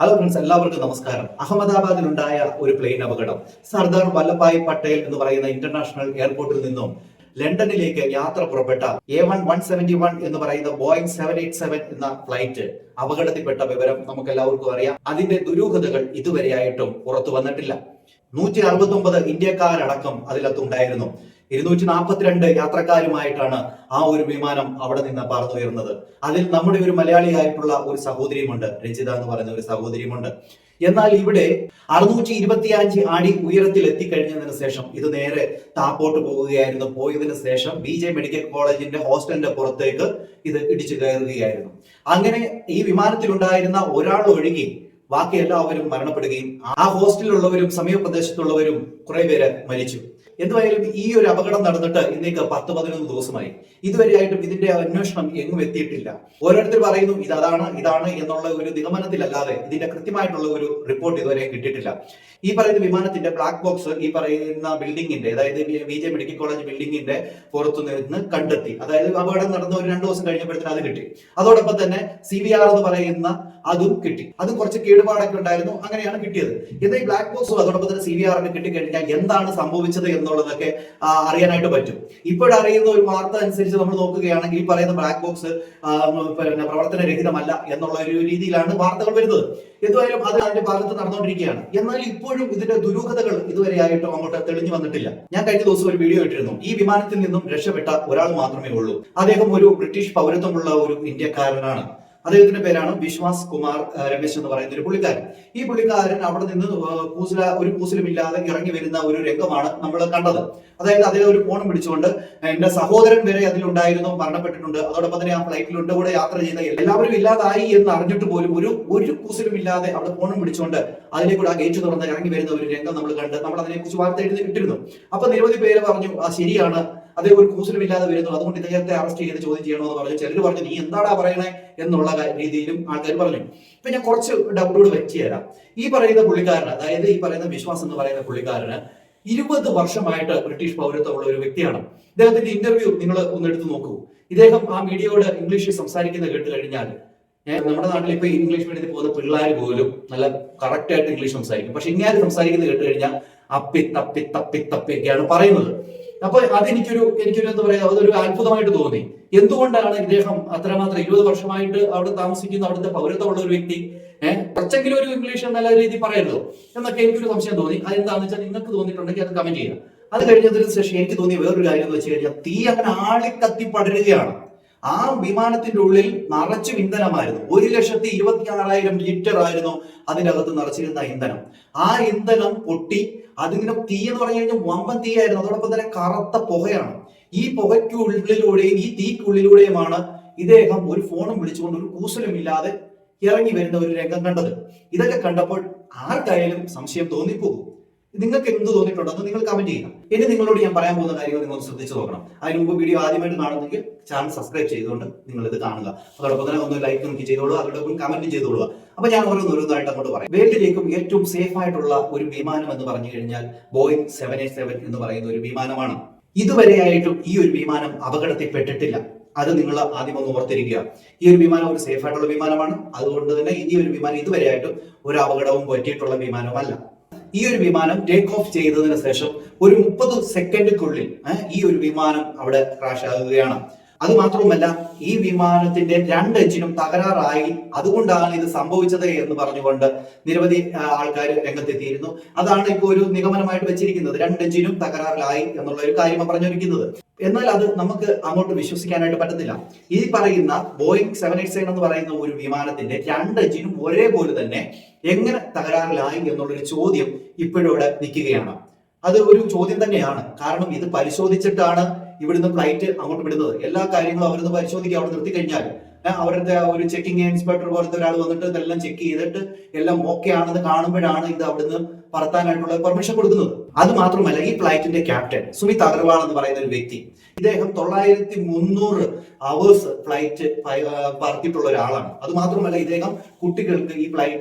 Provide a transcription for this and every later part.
Hello friends, എല്ലാവർക്കും നമസ്കാരം. അഹമ്മദാബാദിലുണ്ടായ ഒരു പ്ലെയിൻ അപകടം സർദാർ വല്ലഭായ് പട്ടേൽ എന്ന് പറയുന്ന ഇന്റർനാഷണൽ എയർപോർട്ടിൽ നിന്നും ലണ്ടനിലേക്ക് യാത്ര പുറപ്പെട്ട A171 എന്ന് പറയുന്ന ബോയിങ് 787 എന്ന ഫ്ലൈറ്റ് അപകടത്തിൽപ്പെട്ട വിവരം നമുക്ക് എല്ലാവർക്കും അറിയാം. അതിന്റെ ദുരൂഹതകൾ ഇതുവരെയായിട്ടും പുറത്തു വന്നിട്ടില്ല. 169 ഇന്ത്യക്കാരടക്കം അതിലത്തുണ്ടായിരുന്നു. 242 യാത്രക്കാരുമായിട്ടാണ് ആ ഒരു വിമാനം അവിടെ നിന്ന് പറന്നുയർന്നത്. അതിൽ നമ്മുടെ ഒരു മലയാളിയായിട്ടുള്ള ഒരു സഹോദരിയുമുണ്ട്, രഞ്ജിത എന്ന് പറയുന്ന ഒരു സഹോദരിയുമുണ്ട്. എന്നാൽ ഇവിടെ 625 അടി ഉയരത്തിൽ എത്തിക്കഴിഞ്ഞതിന് ശേഷം ഇത് നേരെ താപ്പോട്ട് പോവുകയായിരുന്നു. പോയതിനു ശേഷം BJ മെഡിക്കൽ കോളേജിന്റെ ഹോസ്റ്റലിന്റെ പുറത്തേക്ക് ഇത് ഇടിച്ചു കയറുകയായിരുന്നു. അങ്ങനെ ഈ വിമാനത്തിലുണ്ടായിരുന്ന ഒരാൾ ഒഴികെ ബാക്കി എല്ലാവരും മരണപ്പെടുകയും ആ ഹോസ്റ്റലിലുള്ളവരും സമീപപ്രദേശത്തുള്ളവരും കുറെ പേര് മരിച്ചു. എന്തുവായാലും ഈ ഒരു അപകടം നടന്നിട്ട് ഇന്നേക്ക് 10-11 ദിവസമായി. ഇതുവരെയായിട്ടും ഇതിന്റെ അന്വേഷണം എങ്ങും എത്തിയിട്ടില്ല. ഓരോരുത്തർ പറയുന്നു ഇതാണ് എന്നുള്ള ഒരു നിഗമനത്തിലല്ലാതെ ഇതിന്റെ കൃത്യമായിട്ടുള്ള ഒരു റിപ്പോർട്ട് ഇതുവരെ കിട്ടിയിട്ടില്ല. ഈ പറയുന്ന വിമാനത്തിന്റെ ബ്ലാക്ക് ബോക്സ് ഈ പറയുന്ന ബിൽഡിംഗിന്റെ, അതായത് BJ മെഡിക്കൽ കോളേജ് ബിൽഡിംഗിന്റെ പുറത്തു നിന്ന് കണ്ടെത്തി. അതായത് അപകടം നടന്ന ഒരു 2 ദിവസം കഴിഞ്ഞപ്പോഴത്തേന് അത് കിട്ടി. അതോടൊപ്പം തന്നെ CVR എന്ന് പറയുന്ന അതും കിട്ടി. അതും കുറച്ച് കേടുപാടൊക്കെ ഉണ്ടായിരുന്നു. അങ്ങനെയാണ് കിട്ടിയത്. എന്നാൽ ഈ ബ്ലാക്ക് ബോക്സും അതോടൊപ്പം തന്നെ CVR ഒക്കെ കിട്ടിക്കഴിഞ്ഞാൽ എന്താണ് സംഭവിച്ചത് എന്നുള്ളതൊക്കെ അറിയാനായിട്ട് പറ്റും. ഇപ്പോഴറിയുന്ന ഒരു വാർത്ത അനുസരിച്ച് നമ്മൾ നോക്കുകയാണെങ്കിൽ ഈ പറയുന്ന ബ്ലാക്ക് ബോക്സ് പ്രവർത്തനരഹിതമല്ല എന്നുള്ള ഒരു രീതിയിലാണ് വാർത്തകൾ വരുന്നത്. എന്തായാലും അത് അതിന്റെ ഭാഗത്ത് നടന്നുകൊണ്ടിരിക്കുകയാണ്. എന്നാൽ ഇപ്പോഴും ഇതിന്റെ ദുരൂഹതകൾ ഇതുവരെയായിട്ടും അങ്ങോട്ട് തെളിഞ്ഞു വന്നിട്ടില്ല. ഞാൻ കഴിഞ്ഞ ദിവസം ഒരു വീഡിയോ ഇട്ടിരുന്നു. ഈ വിമാനത്തിൽ നിന്നും രക്ഷപ്പെട്ട ഒരാൾ മാത്രമേ ഉള്ളൂ. അദ്ദേഹം ഒരു ബ്രിട്ടീഷ് പൗരത്വമുള്ള ഒരു ഇന്ത്യക്കാരനാണ്. അദ്ദേഹത്തിന്റെ പേരാണ് വിശ്വാസ് കുമാർ രമേശ് എന്ന് പറയുന്ന ഒരു പുള്ളിക്കാരൻ. ഈ പുള്ളിക്കാരൻ അവിടെ നിന്ന് ഒരു കൂസലുമില്ലാതെ ഇറങ്ങി വരുന്ന ഒരു രംഗമാണ് നമ്മൾ കണ്ടത്. അതായത് അദ്ദേഹം ഒരു ഫോണും പിടിച്ചുകൊണ്ട്, എന്റെ സഹോദരൻ വരെ അതിലുണ്ടായിരുന്നു, മരണപ്പെട്ടിട്ടുണ്ട്, അതോടൊപ്പം തന്നെ ആ ഫ്ലൈറ്റിലുണ്ട് കൂടെ യാത്ര ചെയ്ത എല്ലാവരും ഇല്ലാതായി എന്ന് അറിഞ്ഞിട്ട് പോലും ഒരു കൂസലുമില്ലാതെ അവിടെ ഫോണും പിടിച്ചുകൊണ്ട് അതിലേക്കൂടെ ആ ഗേറ്റ് തുറന്ന് ഇറങ്ങി വരുന്ന ഒരു രംഗം നമ്മൾ കണ്ട് നമ്മൾ അതിനെക്കുറിച്ച് വാർത്ത എഴുതി ഇട്ടിരുന്നു. അപ്പൊ നിരവധി പേര് പറഞ്ഞു ശരിയാണ്, അദ്ദേഹം ഒരു കൂസലുമില്ലാതെ വരുന്നു, അതുകൊണ്ട് ഇദ്ദേഹത്തെ അറസ്റ്റ് ചെയ്ത് ചോദ്യം ചെയ്യണമെന്ന് പറഞ്ഞു. ചിലർ പറഞ്ഞു നീ എന്താടാ പറയണേ എന്നുള്ള രീതിയിലും ആൾക്കാർ പറഞ്ഞു. ഇപ്പൊ ഞാൻ കുറച്ച് ഡൗട്ടോട് വെച്ച് തരാം. ഈ പറയുന്ന പുള്ളിക്കാരന്, അതായത് ഈ പറയുന്ന വിശ്വാസ് എന്ന് പറയുന്ന പുള്ളിക്കാരന് 20 വർഷമായിട്ട് ബ്രിട്ടീഷ് പൗരത്വമുള്ള ഒരു വ്യക്തിയാണ്. ഇദ്ദേഹത്തിന്റെ ഇന്റർവ്യൂ നിങ്ങൾ ഒന്ന് എടുത്ത് നോക്കൂ. ഇദ്ദേഹം ആ മീഡിയയോട് ഇംഗ്ലീഷിൽ സംസാരിക്കുന്നത് കേട്ട് കഴിഞ്ഞാൽ, നമ്മുടെ നാട്ടിൽ ഇപ്പൊ ഇംഗ്ലീഷ് മീഡിയത്തിൽ പോകുന്ന പിള്ളേർ പോലും നല്ല കറക്റ്റ് ആയിട്ട് ഇംഗ്ലീഷ് സംസാരിക്കും. പക്ഷെ ഇങ്ങനെ സംസാരിക്കുന്നത് കേട്ട് കഴിഞ്ഞാൽ അപ്പി തപ്പി തപ്പി തപ്പിയൊക്കെയാണ് പറയുന്നത്. അപ്പൊ അതെനിക്കൊരു എന്താ പറയാ, അതൊരു അത്ഭുതമായിട്ട് തോന്നി. എന്തുകൊണ്ടാണ് ഇദ്ദേഹം അത്രമാത്രം 20 വർഷമായിട്ട് അവിടെ താമസിക്കുന്ന, അവിടുത്തെ പൗരത്വമുള്ള ഒരു വ്യക്തി കുറച്ചെങ്കിലും ഒരു ഇംഗ്ലീഷ് നല്ല രീതിയിൽ പറയരുതോ എന്നൊക്കെ എനിക്കൊരു സംശയം തോന്നി. അതെന്താണെന്ന് വെച്ചാൽ നിങ്ങൾക്ക് തോന്നിയിട്ടുണ്ടെങ്കിൽ അത് കമന്റ് ചെയ്യുക. അത് കഴിഞ്ഞതിന് ശേഷം എനിക്ക് തോന്നിയ വേറൊരു കാര്യം എന്ന് വെച്ച് കഴിഞ്ഞാൽ, തീ അങ്ങനെ ആളിക്കത്തി പടരുകയാണ്. ആ വിമാനത്തിന്റെ ഉള്ളിൽ നിറച്ചും ഇന്ധനമായിരുന്നു. 1,26,000 ലിറ്റർ ആയിരുന്നു അതിനകത്ത് നിറച്ചിരുന്ന ഇന്ധനം. ആ ഇന്ധനം പൊട്ടി അതിങ്ങനെ തീ എന്ന് പറഞ്ഞു കഴിഞ്ഞാൽ വമ്പൻ തീയായിരുന്നു. അതോടൊപ്പം തന്നെ കറുത്ത പുകയാണ്. ഈ പുകയ്ക്കുള്ളിലൂടെയും ഈ തീക്കുള്ളിലൂടെയുമാണ് ഇദ്ദേഹം ഒരു ഫോണും വിളിച്ചുകൊണ്ട് ഒരു കൂസലുമില്ലാതെ ഇറങ്ങി വരുന്ന ഒരു രംഗം കണ്ടത്. ഇതൊക്കെ കണ്ടപ്പോൾ ആർക്കായാലും സംശയം തോന്നിപ്പോകും. നിങ്ങൾക്ക് എന്ത് തോന്നിയിട്ടുണ്ടെന്ന് നിങ്ങൾ കമന്റ് ചെയ്യുക. ഇനി നിങ്ങളോട് ഞാൻ പറയാൻ പോകുന്ന കാര്യങ്ങൾ നിങ്ങൾ ശ്രദ്ധിച്ചു നോക്കണം. അതിന് മുമ്പ് വീഡിയോ ആദ്യമായിട്ട് കാണുന്നെങ്കിൽ ചാനൽ സബ്സ്ക്രൈബ് ചെയ്തുകൊണ്ട് നിങ്ങൾ ഇത് കാണുക. അതോടൊപ്പം തന്നെ ഒന്ന് ലൈക്ക് നമുക്ക് ചെയ്തോളൂ, അതോടൊപ്പം കമന്റ് ചെയ്തോളുക. അപ്പൊ ഞാൻ ഓരോന്നായിട്ട് അങ്ങോട്ട് പറയാം. വേൾഡിലേക്കും ഏറ്റവും സേഫ് ആയിട്ടുള്ള ഒരു വിമാനം എന്ന് പറഞ്ഞു കഴിഞ്ഞാൽ ബോയിങ് 787 എന്ന് പറയുന്ന ഒരു വിമാനമാണ്. ഇതുവരെയായിട്ടും ഈ ഒരു വിമാനം അപകടത്തിൽപ്പെട്ടിട്ടില്ല. അത് നിങ്ങൾ ആദ്യം ഒന്ന് ഓർത്തിരിക്കുക. ഈ ഒരു വിമാനം ഒരു സേഫ് ആയിട്ടുള്ള വിമാനമാണ്. അതുകൊണ്ട് തന്നെ ഈ ഒരു വിമാനം ഇതുവരെയായിട്ടും ഒരു അപകടവും പറ്റിയിട്ടുള്ള വിമാനമല്ല. ഈ ഒരു വിമാനം ടേക്ക് ഓഫ് ചെയ്തതിനു ശേഷം ഒരു 30 സെക്കൻഡിനുള്ളിൽ ഈ ഒരു വിമാനം അവിടെ ക്രാഷ് ആകുകയാണ്. അത് മാത്രവുമല്ല, ഈ വിമാനത്തിന്റെ 2 എഞ്ചിനും തകരാറായി, അതുകൊണ്ടാണ് ഇത് സംഭവിച്ചത് എന്ന് പറഞ്ഞുകൊണ്ട് നിരവധി ആൾക്കാർ രംഗത്തെത്തിയിരുന്നു. അതാണ് ഇപ്പോൾ ഒരു നിഗമനമായിട്ട് വെച്ചിരിക്കുന്നത്. 2 എഞ്ചിനും തകരാറിലായി എന്നുള്ള ഒരു കാര്യം പറഞ്ഞിരിക്കുന്നത്. എന്നാൽ അത് നമുക്ക് അങ്ങോട്ട് വിശ്വസിക്കാനായിട്ട് പറ്റത്തില്ല. ഈ പറയുന്ന ബോയിങ് 787 എന്ന് പറയുന്ന ഒരു വിമാനത്തിന്റെ 2 എഞ്ചിനും ഒരേപോലെ തന്നെ എങ്ങനെ തകരാറിലായി എന്നുള്ളൊരു ചോദ്യം ഇപ്പോഴും ഇവിടെ നിൽക്കുകയാണ്. അത് ഒരു ചോദ്യം തന്നെയാണ്. കാരണം ഇത് പരിശോധിച്ചിട്ടാണ് ഇവിടുന്ന് ഫ്ലൈറ്റ് അങ്ങോട്ട് വിടുന്നത്. എല്ലാ കാര്യങ്ങളും അവരൊന്ന് പരിശോധിക്കുക. അവിടെ നിർത്തി കഴിഞ്ഞാൽ അവരുടെ ഒരു ചെക്കിംഗ് ഇൻസ്പെക്ടർ പോലത്തെ ഒരാൾ വന്നിട്ട് ഇതെല്ലാം ചെക്ക് ചെയ്തിട്ട് എല്ലാം ഓക്കെ ആണെന്ന് കാണുമ്പോഴാണ് ഇത് അവിടുന്ന് പറത്താനായിട്ടുള്ള പെർമിഷൻ കൊടുക്കുന്നത്. അത് മാത്രമല്ല, ഈ ഫ്ലൈറ്റിന്റെ ക്യാപ്റ്റൻ സുമിത് അഗർവാൾ എന്ന് പറയുന്ന ഒരു വ്യക്തി, ഇദ്ദേഹം 9,300 അവേഴ്സ് ഫ്ലൈറ്റ് പറത്തിയിട്ടുള്ള ഒരാളാണ്. അത് മാത്രമല്ല, ഇദ്ദേഹം കുട്ടികൾക്ക് ഈ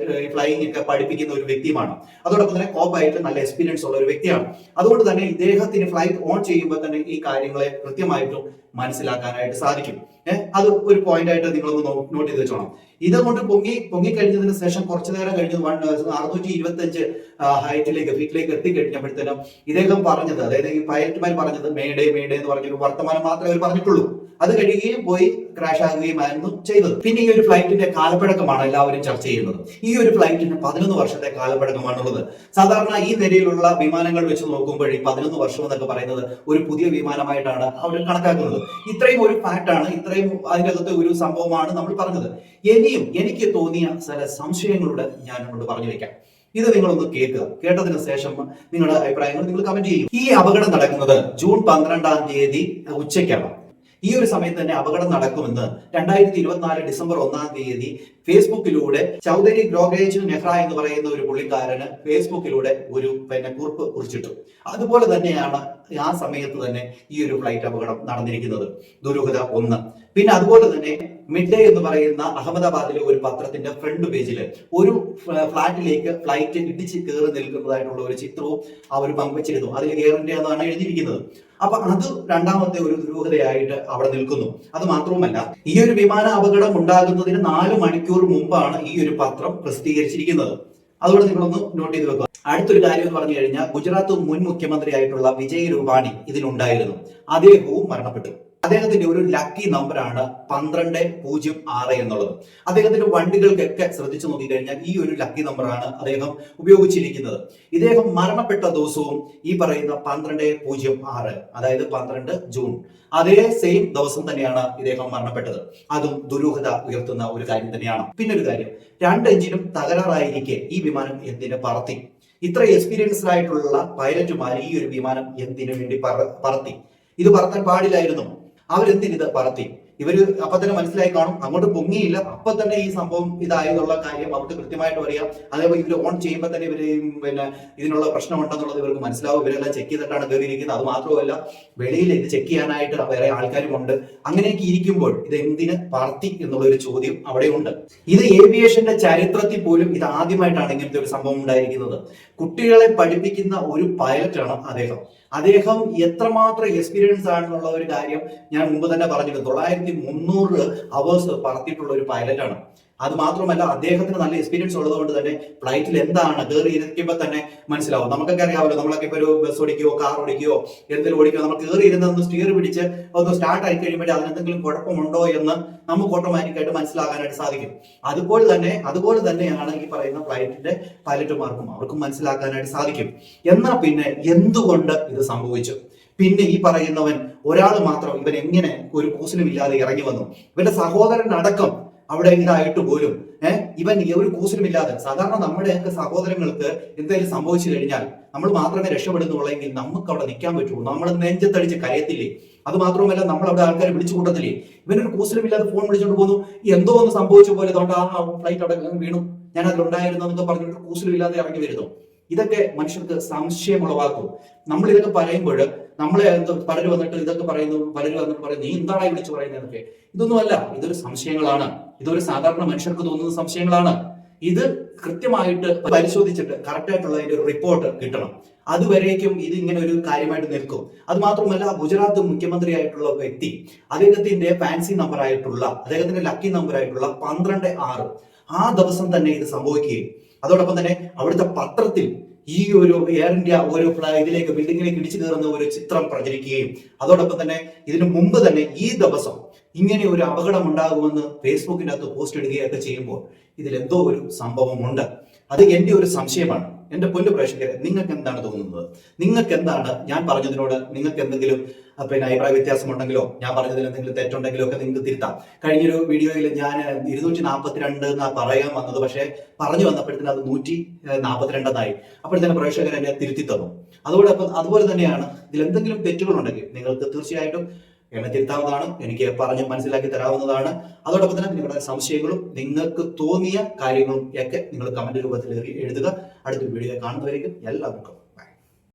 ഫ്ലൈയിങ് ഒക്കെ പഠിപ്പിക്കുന്ന ഒരു വ്യക്തിയുമാണ്. അതോടൊപ്പം തന്നെ കോപ്പായിട്ട് നല്ല എക്സ്പീരിയൻസ് ഉള്ള ഒരു വ്യക്തിയാണ്. അതുകൊണ്ട് തന്നെ ഇദ്ദേഹത്തിന് ഫ്ലൈറ്റ് ഓൺ ചെയ്യുമ്പോൾ തന്നെ ഈ കാര്യങ്ങളെ കൃത്യമായിട്ടും മനസ്സിലാക്കാനായിട്ട് സാധിക്കും. അത് ഒരു പോയിന്റ് ആയിട്ട് നിങ്ങളൊന്ന് നോട്ട് ചെയ്ത് വെച്ചോണം. ഇതുകൊണ്ട് പൊങ്ങിക്കഴിഞ്ഞതിന് ശേഷം കുറച്ചു നേരം കഴിഞ്ഞ് 625 ഫീറ്റിലേക്ക് എത്തിക്കഴിഞ്ഞപ്പോഴത്തേനും ഇദ്ദേഹം പറഞ്ഞത്, അതായത് ഈ പൈലറ്റുമാർ പറഞ്ഞത് മേഡേ എന്ന് പറഞ്ഞൊരു വർത്തമാനം മാത്രമേ അവർ പറഞ്ഞിട്ടുള്ളൂ. അത് കഴിയുകയും പോയി ക്രാഷ് ആകുകയുമായിരുന്നു ചെയ്തത്. പിന്നെ ഈ ഒരു ഫ്ലൈറ്റിന്റെ കാലപ്പഴക്കമാണ് എല്ലാവരും ചർച്ച ചെയ്യുന്നത്. ഈ ഒരു ഫ്ലൈറ്റിന് 11 വർഷത്തെ കാലപ്പഴക്കമാണുള്ളത്. സാധാരണ ഈ നിലയിലുള്ള വിമാനങ്ങൾ വെച്ച് നോക്കുമ്പോൾ ഈ 11 വർഷം എന്നൊക്കെ പറയുന്നത് ഒരു പുതിയ വിമാനമായിട്ടാണ് അവർ കണക്കാക്കുന്നത്. ഇത്രയും ഒരു ഫാക്റ്റാണ്, ഇത്രയും അതിനകത്ത് ഒരു സംഭവമാണ് നമ്മൾ പറഞ്ഞത്. ഇനിയും എനിക്ക് തോന്നിയ ചില സംശയങ്ങളോട് ഞാൻ അങ്ങോട്ട് പറഞ്ഞു വെക്കാം. ഇത് നിങ്ങളൊന്ന് കേൾക്കുക. കേട്ടതിന് ശേഷം നിങ്ങളുടെ അഭിപ്രായങ്ങൾ നിങ്ങൾ കമന്റ് ചെയ്യും. ഈ അപകടം നടക്കുന്നത് ജൂൺ 12-ാം തീയതി ഉച്ചയ്ക്കാണ്. ഈ ഒരു സമയത്ത് തന്നെ അപകടം നടക്കുമെന്ന് 2024 ഡിസംബർ 1-ാം തീയതി ഫേസ്ബുക്കിലൂടെ ചൗധരി ഗ്രോഗേജ് നെഹ്റ എന്ന് പറയുന്ന ഒരു പുള്ളിക്കാരന് ഫേസ്ബുക്കിലൂടെ ഒരു കുറിപ്പ് കുറിച്ചിട്ടു. അതുപോലെ തന്നെയാണ് ആ സമയത്ത് തന്നെ ഈ ഒരു ഫ്ലൈറ്റ് അപകടം നടന്നിരിക്കുന്നത്. ദുരൂഹത 1. പിന്നെ അതുപോലെ തന്നെ മിഡ് ഡേ എന്ന് പറയുന്ന അഹമ്മദാബാദിലെ ഒരു പത്രത്തിന്റെ ഫ്രണ്ട് പേജിൽ ഒരു ഫ്ലാറ്റിലേക്ക് ഫ്ലൈറ്റ് ഇടിച്ച് കയറി നിൽക്കുന്നതായിട്ടുള്ള ഒരു ചിത്രവും അവർ പങ്കുവച്ചിരുന്നു. അതിൽ എയർ ഇന്ത്യ എന്നാണ് എഴുതിയിരിക്കുന്നത്. അപ്പൊ അത് രണ്ടാമത്തെ ഒരു ദുരൂഹതയായിട്ട് അവിടെ നിൽക്കുന്നു. അത് മാത്രവുമല്ല, ഈ ഒരു വിമാന അപകടം ഉണ്ടാകുന്നതിന് 4 മണിക്കൂർ മുമ്പാണ് ഈ ഒരു പത്രം പ്രസിദ്ധീകരിച്ചിരിക്കുന്നത്. അതുകൊണ്ട് നിങ്ങളൊന്ന് നോട്ട് ചെയ്ത് വെക്കുക. അടുത്തൊരു കാര്യം എന്ന് പറഞ്ഞു കഴിഞ്ഞാൽ, ഗുജറാത്ത് മുൻ മുഖ്യമന്ത്രിയായിട്ടുള്ള വിജയ് രൂപാണി ഇതിലുണ്ടായിരുന്നു. അദ്ദേഹവും മരണപ്പെട്ടു. അദ്ദേഹത്തിന്റെ ഒരു ലക്കി നമ്പറാണ് 1206 എന്നുള്ളത്. അദ്ദേഹത്തിന്റെ വണ്ടികൾക്കൊക്കെ ശ്രദ്ധിച്ചു നോക്കിക്കഴിഞ്ഞാൽ ഈ ഒരു ലക്കി നമ്പറാണ് അദ്ദേഹം ഉപയോഗിച്ചിരിക്കുന്നത്. ഇദ്ദേഹം മരണപ്പെട്ട ദിവസവും ഈ പറയുന്ന 1206, അതായത് 12 ജൂൺ, അതേ സെയിം ദിവസം തന്നെയാണ് ഇദ്ദേഹം മരണപ്പെട്ടത്. അതും ദുരൂഹത ഉയർത്തുന്ന ഒരു കാര്യം തന്നെയാണ്. പിന്നെ ഒരു കാര്യം, 2 എഞ്ചിനും തകരാറായിരിക്കെ ഈ വിമാനം എന്തിനു പറത്തി? ഇത്ര എക്സ്പീരിയൻസ്ഡ് ആയിട്ടുള്ള പൈലറ്റുമാർ ഈ ഒരു വിമാനം എന്തിനു വേണ്ടി പറത്തി? ഇത് പറത്താൻ പാടില്ലായിരുന്നു. അവരെന്തിനിത് പറത്തി? ഇവര് അപ്പൊ തന്നെ മനസ്സിലായി കാണും, അങ്ങോട്ട് പൊങ്ങിയില്ല, അപ്പൊ തന്നെ ഈ സംഭവം ഇതായതുള്ള കാര്യം അവർക്ക് കൃത്യമായിട്ട് അറിയാം. അതേപോലെ ഇവര് ഓൺ ചെയ്യുമ്പോൾ തന്നെ ഇവര് ഇതിനുള്ള പ്രശ്നം ഉണ്ടെന്നുള്ളത് ഇവർക്ക് മനസ്സിലാവും. ഇവരെല്ലാം ചെക്ക് ചെയ്തിട്ടാണ് കയറിയിരിക്കുന്നത്. അത് മാത്രമല്ല, വെളിയിൽ ഇത് ചെക്ക് ചെയ്യാനായിട്ട് വേറെ ആൾക്കാരും ഉണ്ട്. അങ്ങനെയൊക്കെ ഇരിക്കുമ്പോൾ ഇത് എന്തിന് പറത്തി എന്നുള്ളൊരു ചോദ്യം അവിടെ ഉണ്ട്. ഇത് ഏവിയേഷന്റെ ചരിത്രത്തിൽ പോലും ഇത് ആദ്യമായിട്ടാണ് ഇങ്ങനത്തെ ഒരു സംഭവം ഉണ്ടായിരിക്കുന്നത്. കുട്ടികളെ പഠിപ്പിക്കുന്ന ഒരു പൈലറ്റാണ് അദ്ദേഹം എത്രമാത്രം എക്സ്പീരിയൻസ് ആണെന്നുള്ള ഒരു കാര്യം ഞാൻ മുമ്പ് തന്നെ പറഞ്ഞിരുന്നു. 9300 അവേഴ്സ് പറത്തിയിട്ടുള്ള ഒരു പൈലറ്റാണ്. അത് മാത്രമല്ല, അദ്ദേഹത്തിന് നല്ല എക്സ്പീരിയൻസ് ഉള്ളത് കൊണ്ട് തന്നെ ഫ്ലൈറ്റിൽ എന്താണ് കയറി ഇരിക്കുമ്പോൾ തന്നെ മനസ്സിലാവും. നമുക്കൊക്കെ അറിയാമല്ലോ, നമ്മളൊക്കെ ഇപ്പൊ ഒരു ബസ് ഓടിക്കുകയോ കാർ ഓടിക്കുകയോ എന്തെങ്കിലും ഓടിക്കുകയോ നമ്മൾ കയറി ഇരുന്ന് സ്റ്റിയർ പിടിച്ച് ഒന്ന് സ്റ്റാർട്ട് ആയി കഴിയുമ്പോൾ അതിനെന്തെങ്കിലും കുഴപ്പമുണ്ടോ എന്ന് നമുക്ക് ഓട്ടോമാറ്റിക്കായിട്ട് മനസ്സിലാക്കാനായിട്ട് സാധിക്കും. അതുപോലെ തന്നെയാണ് ഈ പറയുന്ന ഫ്ലൈറ്റിന്റെ പൈലറ്റുമാർക്കും അവർക്കും മനസ്സിലാക്കാനായിട്ട് സാധിക്കും. എന്നാൽ പിന്നെ എന്തുകൊണ്ട് ഇത് സംഭവിച്ചു? പിന്നെ ഈ പറയുന്നവൻ ഒരാൾ മാത്രം ഇവൻ എങ്ങനെ ഒരു കൂസലും ഇല്ലാതെ ഇറങ്ങി വന്നു? ഇവന്റെ സഹോദരൻ അടക്കം അവിടെ ഇതായിട്ട് പോലും ഇവൻ ഒരു കൂസലുമില്ലാതെ. സാധാരണ നമ്മുടെയൊക്കെ സഹോദരങ്ങൾക്ക് എന്തെങ്കിലും സംഭവിച്ചു കഴിഞ്ഞാൽ നമ്മൾ മാത്രമേ രക്ഷപ്പെടുന്നുള്ളെങ്കിൽ നമുക്ക് അവിടെ നിൽക്കാൻ പറ്റുള്ളൂ. നമ്മൾ നെഞ്ചത്തടിച്ച് കരയത്തില്ലേ? അത് മാത്രമല്ല, നമ്മൾ അവിടെ ആൾക്കാരെ വിളിച്ചു കൂട്ടത്തില്ലേ? ഇവനൊരു കൂസലുമില്ലാതെ ഫോൺ വിളിച്ചോണ്ട് പോകുന്നു, എന്തോ ഒന്ന് സംഭവിച്ച പോലെ, അതുകൊണ്ട് ആ ഫ്ലൈറ്റ് അവിടെ വീണു, ഞാൻ അതിലുണ്ടായിരുന്നു എന്നൊക്കെ പറഞ്ഞിട്ട് കൂസലുമില്ലാതെ ഇറങ്ങി വരുന്നു. ഇതൊക്കെ മനുഷ്യർക്ക് സംശയം ഉളവാക്കും. നമ്മൾ ഇതൊക്കെ പറയുമ്പോൾ നമ്മളെ പലരും വന്നിട്ട് ഇതൊക്കെ പറയുന്നു, പലരും വന്നിട്ട് പറയുന്നു, നീ എന്താണ് വിളിച്ചു പറയുന്നതൊക്കെ. ഇതൊന്നുമല്ല, ഇതൊരു സംശയങ്ങളാണ്. ഇതൊരു സാധാരണ മനുഷ്യർക്ക് തോന്നുന്ന സംശയങ്ങളാണ്. ഇത് കൃത്യമായിട്ട് പരിശോധിച്ചിട്ട് കറക്റ്റ് ആയിട്ടുള്ള ഒരു റിപ്പോർട്ട് കിട്ടണം. അതുവരേക്കും ഇത് ഇങ്ങനെ ഒരു കാര്യമായിട്ട് നിൽക്കും. അത് മാത്രമല്ല, ഗുജറാത്ത് മുഖ്യമന്ത്രിയായിട്ടുള്ള വ്യക്തി, അദ്ദേഹത്തിന്റെ ഫാൻസി നമ്പർ ആയിട്ടുള്ള, അദ്ദേഹത്തിന്റെ ലക്കി നമ്പർ ആയിട്ടുള്ള 12/6 ആ ദിവസം തന്നെ ഇത് സംഭവിക്കുകയും അതോടൊപ്പം തന്നെ അവിടുത്തെ പത്രത്തിൽ ഈ ഒരു എയർ ഇന്ത്യ ഒരു ഇതിലേക്ക് ബിൽഡിങ്ങിലേക്ക് ഇടിച്ചു കയറുന്ന ഒരു ചിത്രം പ്രചരിക്കുകയും അതോടൊപ്പം തന്നെ ഇതിനു മുമ്പ് തന്നെ ഈ ദിവസം ഇങ്ങനെ ഒരു അപകടം ഉണ്ടാകുമെന്ന് ഫേസ്ബുക്കിന്റെ അകത്ത് പോസ്റ്റ് ഇടുകയൊക്കെ ചെയ്യുമ്പോൾ ഇതിലെന്തോ ഒരു സംഭവമുണ്ട്. അത് എന്റെ ഒരു സംശയമാണ്. എന്റെ പൊന്നു പ്രേക്ഷകരെ, നിങ്ങൾക്ക് എന്താണ് തോന്നുന്നത്? നിങ്ങൾക്ക് എന്താണ് ഞാൻ പറഞ്ഞതിനോട് നിങ്ങൾക്ക് എന്തെങ്കിലും അഭിപ്രായ വ്യത്യാസമുണ്ടെങ്കിലോ ഞാൻ പറഞ്ഞതിൽ എന്തെങ്കിലും തെറ്റുണ്ടെങ്കിലോ ഒക്കെ നിങ്ങൾക്ക് തിരുത്താം. കഴിഞ്ഞൊരു വീഡിയോയിൽ ഞാൻ 242 എന്നാ പറയാൻ വന്നത്, പക്ഷേ പറഞ്ഞു വന്നപ്പോഴത്തേന് അത് 142 എന്നായി. അപ്പോഴത്തേന് പ്രേക്ഷകർ എന്നെ തിരുത്തി തന്നു. അതുപോലെ തന്നെയാണ് ഇതിൽ എന്തെങ്കിലും തെറ്റുകളുണ്ടെങ്കിൽ നിങ്ങൾക്ക് തീർച്ചയായിട്ടും എന്നെ തിരുത്താവുന്നതാണ്, എനിക്ക് പറഞ്ഞ് മനസ്സിലാക്കി തരാവുന്നതാണ്. അതോടൊപ്പം തന്നെ നിങ്ങളുടെ സംശയങ്ങളും നിങ്ങൾക്ക് തോന്നിയ കാര്യങ്ങളും ഒക്കെ നിങ്ങൾ കമന്റ് രൂപത്തിൽ എഴുതുക. അടുത്തൊരു വീഡിയോ കാണുന്നവരേക്കും എല്ലാവർക്കും